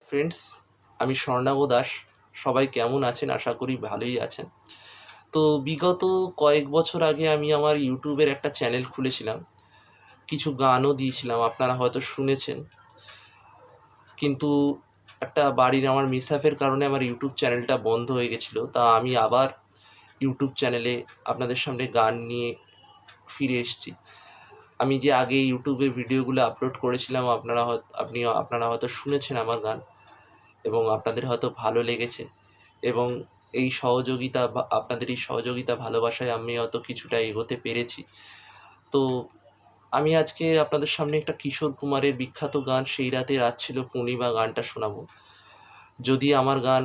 Friends, আমি স্বর্ণাব দাস। সবাই কেমন আছেন? আশা করি ভালোই আছেন। তো বিগত কয়েক বছর আগে আমি আমার ইউটিউবের একটা চ্যানেল খুলেছিলাম, কিছু গানও দিয়েছিলাম, আপনারা হয়তো শুনেছেন। কিন্তু একটা বাড়ির আমার মিসহ্যাপের কারণে আমার ইউটিউব চ্যানেলটা বন্ধ হয়ে গেছিলো। তা আমি আবার ইউটিউব চ্যানেলে আপনাদের সামনে গান নিয়ে ফিরে এসেছি। আমি যে আগে ইউটিউবে ভিডিওগুলো আপলোড করেছিলাম, আপনারা হয়তো শুনেছেন আমার গান, এবং আপনাদের হয়তো ভালো লেগেছে। এবং এই সহযোগিতা বা আপনাদের এই সহযোগিতা, ভালোবাসায় আমি হয়তো কিছুটা এগোতে পেরেছি। তো আমি আজকে আপনাদের সামনে একটা কিশোর কুমারের বিখ্যাত গান "সেই রাতে রাত ছিল পূর্ণিমা" গানটা শোনাবো। যদি আমার গান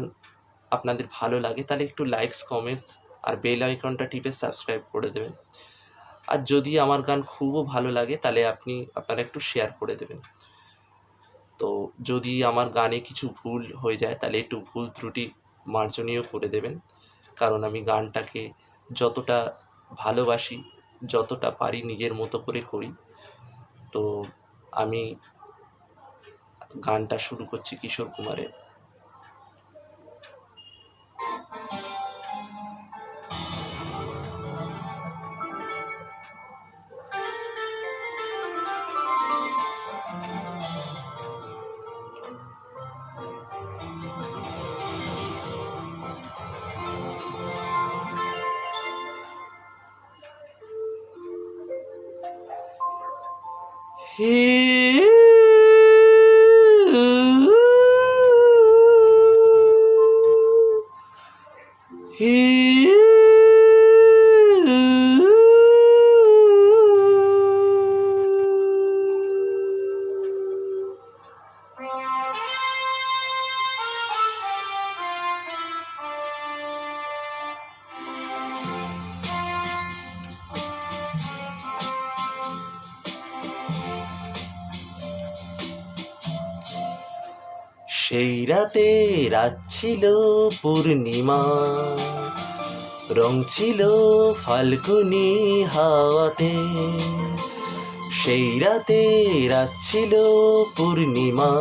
আপনাদের ভালো লাগে তাহলে একটু লাইকস, কমেন্টস আর বেল আইকনটা টিপে সাবস্ক্রাইব করে দেবেন। আর যদি আমার গান খুবও ভালো লাগে তাহলে আপনারা একটু শেয়ার করে দেবেন। তো যদি আমার গানে কিছু ভুল হয়ে যায় তাহলে একটু ভুল ত্রুটি মার্জনীয় করে দেবেন, কারণ আমি গানটাকে যতটা ভালোবাসি, যতটা পারি নিজের মতো করে করি। তো আমি গানটা শুরু করছি কিশোর কুমারের। হে হে সেই রাতে রাত ছিল পূর্ণিমা, রং ছিল ফাল্গুনি হাওয়াতে। সেই রাতে রাত ছিল পূর্ণিমা,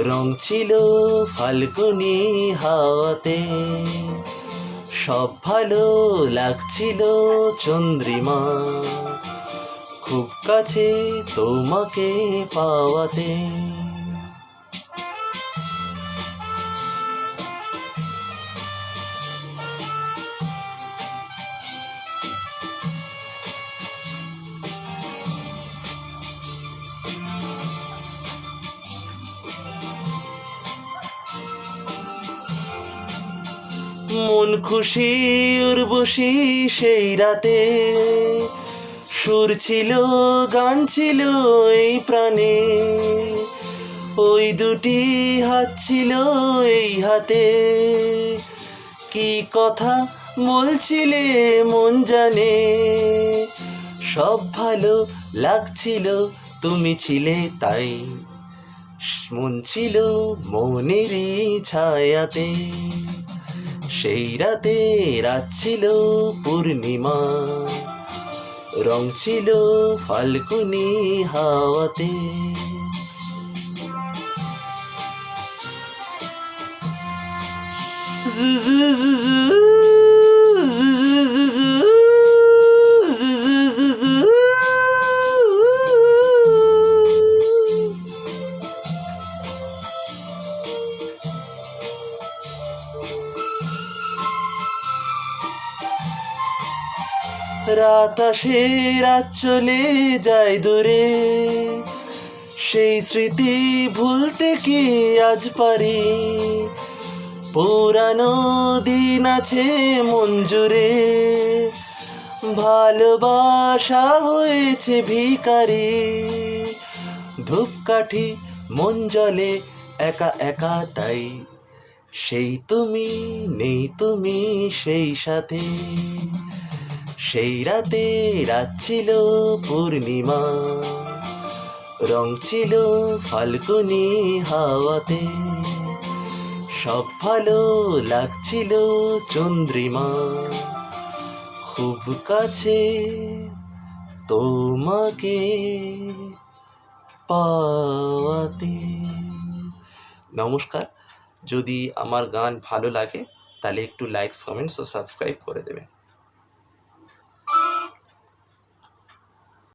রং ছিল ফাল্গুনি হাওয়াতে। সব ভালো লাগছিল চন্দ্রিমা, খুব কাছে তোমাকে পাওয়াতে। মন খুশি উর্বশী সেই রাতে, সুর ছিল গান ছিল এই প্রাণে। ওই দুটি হাত ছিল এই হাতে, কি কথা বলছিলে মন জানে। সব ভালো লাগছিল তুমি ছিলে তাই, মন ছিল মনেরই ছায়াতে। সেই রাতে রাত ছিল পূর্ণিমা, রং ছিল ফাল্গুনি হাওয়াতে। রাত আসে রাত চলে যায় দূরে, সেই স্মৃতি ভুলতে কি আজ পারি। পুরানো দিন আছে মন জুড়ে, ভালোবাসা হয়েছে ভিখারি। ধূপকাঠি মন জ্বলে একা একা তাই, সেই তুমি নেই তুমি সেই সাথে। সেই রাতে রাত ছিল পূর্ণিমা, রং ছিল ফাল্গুনি হাওয়াতে। সব ভালো লাগছিল চন্দ্রিমা, খুব কাছে তোমাকে পাওয়াতে। নমস্কার। যদি আমার গান ভালো লাগে তাহলে একটু লাইকস, কমেন্টস ও সাবস্ক্রাইব করে দেবেন।